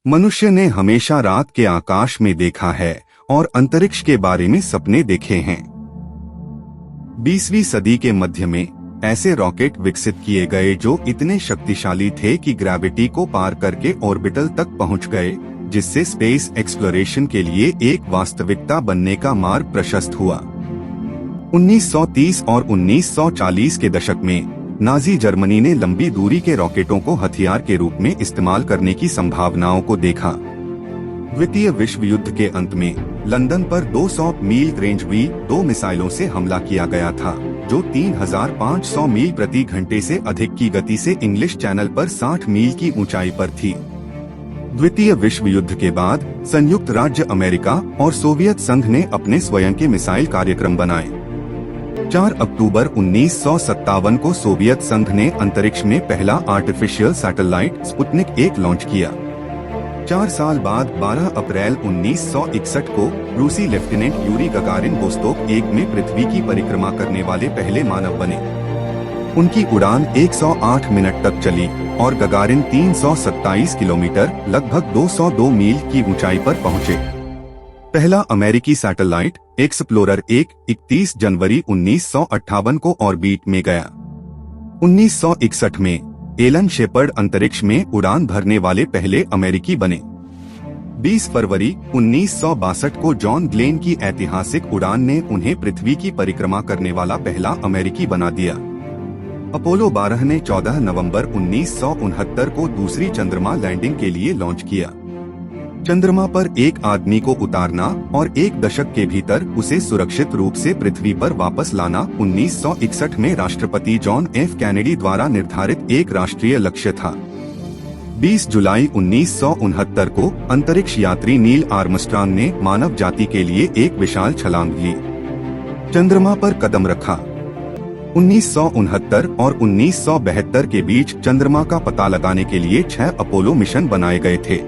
मनुष्य ने हमेशा रात के आकाश में देखा है और अंतरिक्ष के बारे में सपने देखे हैं। 20वीं सदी के मध्य में ऐसे रॉकेट विकसित किए गए जो इतने शक्तिशाली थे कि ग्रेविटी को पार करके ऑर्बिटल तक पहुंच गए, जिससे स्पेस एक्सप्लोरेशन के लिए एक वास्तविकता बनने का मार्ग प्रशस्त हुआ। 1930 और 1940 के दशक में नाजी जर्मनी ने लंबी दूरी के रॉकेटों को हथियार के रूप में इस्तेमाल करने की संभावनाओं को देखा। द्वितीय विश्व युद्ध के अंत में लंदन पर 200 मील रेंज V2 मिसाइलों से हमला किया गया था, जो 3500 मील प्रति घंटे से अधिक की गति से इंग्लिश चैनल पर 60 मील की ऊंचाई पर थी। द्वितीय विश्व युद्ध के बाद संयुक्त राज्य अमेरिका और सोवियत संघ ने अपने स्वयं के मिसाइल कार्यक्रम बनाए। 4 अक्टूबर 1957 को सोवियत संघ ने अंतरिक्ष में पहला आर्टिफिशियल सैटेलाइट स्पुतनिक 1 लॉन्च किया। 4 साल बाद 12 अप्रैल 1961 को रूसी लेफ्टिनेंट यूरी गगारिन वोस्तोक 1 में पृथ्वी की परिक्रमा करने वाले पहले मानव बने। उनकी उड़ान 108 मिनट तक चली और गगारिन 327 किलोमीटर लगभग 202 मील की ऊंचाई पर पहुंचे। पहला अमेरिकी सैटेलाइट एक्सप्लोरर 1 31 जनवरी 1958 को ऑर्बिट में गया। 1961 में एलन शेपर्ड अंतरिक्ष में उड़ान भरने वाले पहले अमेरिकी बने। 20 फरवरी 1962 को जॉन ग्लेन की ऐतिहासिक उड़ान ने उन्हें पृथ्वी की परिक्रमा करने वाला पहला अमेरिकी बना दिया। अपोलो 12 ने 14 नवंबर 1969 को दूसरी चंद्रमा लैंडिंग के लिए लॉन्च किया। चंद्रमा पर एक आदमी को उतारना और 1 दशक के भीतर उसे सुरक्षित रूप से पृथ्वी पर वापस लाना 1961 में राष्ट्रपति जॉन एफ कैनेडी द्वारा निर्धारित एक राष्ट्रीय लक्ष्य था। 20 जुलाई 1969 को अंतरिक्ष यात्री नील आर्मस्ट्रांग ने मानव जाति के लिए एक विशाल छलांग ली, चंद्रमा पर कदम रखा। 1969 और 1972 के बीच चंद्रमा का पता लगाने के लिए 6 अपोलो मिशन बनाए गए थे।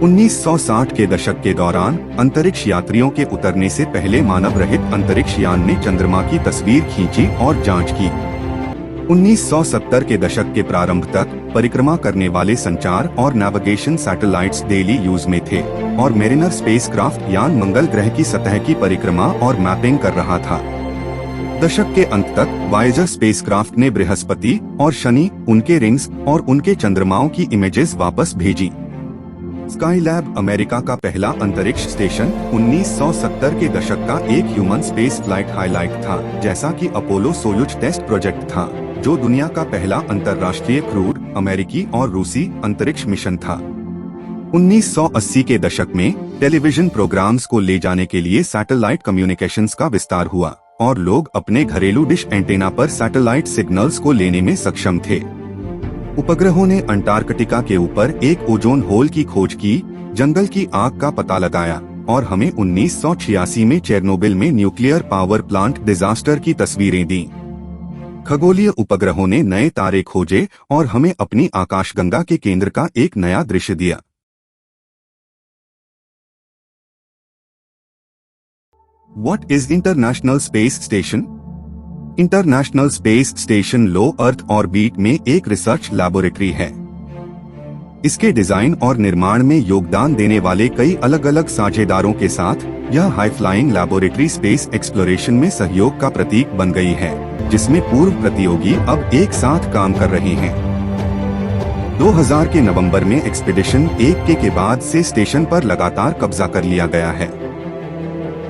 1960 के दशक के दौरान अंतरिक्ष यात्रियों के उतरने से पहले मानव रहित अंतरिक्ष यान ने चंद्रमा की तस्वीर खींची और जांच की। 1970 के दशक के प्रारंभ तक परिक्रमा करने वाले संचार और नेविगेशन सैटेलाइट्स डेली यूज में थे और मेरिनर स्पेसक्राफ्ट यान मंगल ग्रह की सतह की परिक्रमा और मैपिंग कर रहा था। दशक के अंत तक वायेजर स्पेसक्राफ्ट ने बृहस्पति और शनि, उनके रिंग्स और उनके चंद्रमाओं की इमेजेस वापस भेजी। स्काईलैब अमेरिका का पहला अंतरिक्ष स्टेशन 1970 के दशक का एक ह्यूमन स्पेस फ्लाइट हाईलाइट था, जैसा कि अपोलो सोयुज टेस्ट प्रोजेक्ट था, जो दुनिया का पहला अंतर्राष्ट्रीय क्रूड अमेरिकी और रूसी अंतरिक्ष मिशन था। 1980 के दशक में टेलीविजन प्रोग्राम्स को ले जाने के लिए सैटेलाइट कम्युनिकेशंस का विस्तार हुआ और लोग अपने घरेलू डिश एंटेना पर सैटेलाइट सिग्नल्स को लेने में सक्षम थे। उपग्रहों ने अंटार्कटिका के ऊपर एक ओजोन होल की खोज की, जंगल की आग का पता लगाया और हमें 1986 में चेरनोबिल में न्यूक्लियर पावर प्लांट डिजास्टर की तस्वीरें दी। खगोलीय उपग्रहों ने नए तारे खोजे और हमें अपनी आकाशगंगा के केंद्र का एक नया दृश्य दिया। What is International Space Station? International space station low earth orbit में एक रिसर्च लैबोरेटरी है। इसके डिजाइन और निर्माण में योगदान देने वाले कई अलग अलग साझेदारों के साथ यह high flying laboratory space exploration में सहयोग का प्रतीक बन गई है, जिसमें पूर्व प्रतियोगी अब एक साथ काम कर रहे हैं। 2000 के नवंबर में एक्सपीडिशन 1 के बाद से स्टेशन पर लगातार कब्जा कर लिया गया है।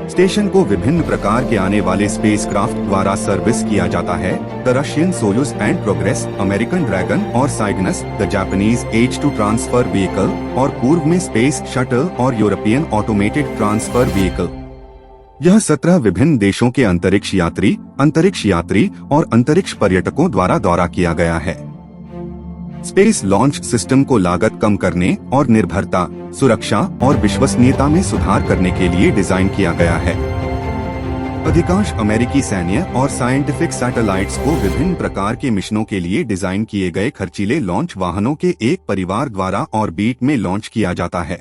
स्टेशन को विभिन्न प्रकार के आने वाले स्पेसक्राफ्ट द्वारा सर्विस किया जाता है। The Russian Soyuz and Progress, American Dragon और Cygnus, the Japanese H2 transfer vehicle और पूर्व में स्पेस शटल और यूरोपियन ऑटोमेटेड ट्रांसफर व्हीकल। यह 17 विभिन्न देशों के अंतरिक्ष यात्री और अंतरिक्ष पर्यटकों द्वारा दौरा किया गया है। स्पेस लॉन्च सिस्टम को लागत कम करने और निर्भरता, सुरक्षा और विश्वसनीयता में सुधार करने के लिए डिजाइन किया गया है। अधिकांश अमेरिकी सैन्य और साइंटिफिक सैटेलाइट्स को विभिन्न प्रकार के मिशनों के लिए डिजाइन किए गए खर्चीले लॉन्च वाहनों के एक परिवार द्वारा ऑर्बिट में लॉन्च किया जाता है।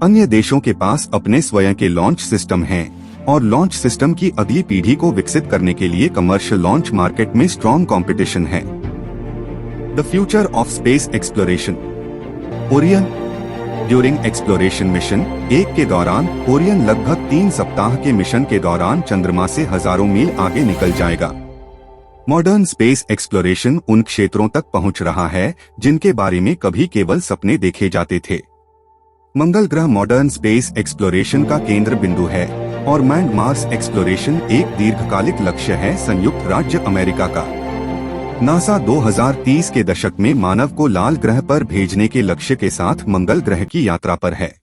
अन्य देशों के पास अपने स्वयं के लॉन्च सिस्टम हैं और लॉन्च सिस्टम की अगली पीढ़ी को विकसित करने के लिए कमर्शियल लॉन्च मार्केट में स्ट्रॉन्ग कंपटीशन है। The future of space exploration. Orion during exploration mission 1 के दौरान ओरियन लगभग 3 सप्ताह के मिशन के दौरान चंद्रमा से हजारों मील आगे निकल जाएगा। मॉडर्न स्पेस एक्सप्लोरेशन उन क्षेत्रों तक पहुंच रहा है जिनके बारे में कभी केवल सपने देखे जाते थे। मंगल ग्रह मॉडर्न स्पेस एक्सप्लोरेशन का केंद्र बिंदु है और मैंड मार्स एक्सप्लोरेशन एक दीर्घकालिक लक्ष्य है संयुक्त राज्य अमेरिका का। नासा 2030 के दशक में मानव को लाल ग्रह पर भेजने के लक्ष्य के साथ मंगल ग्रह की यात्रा पर है।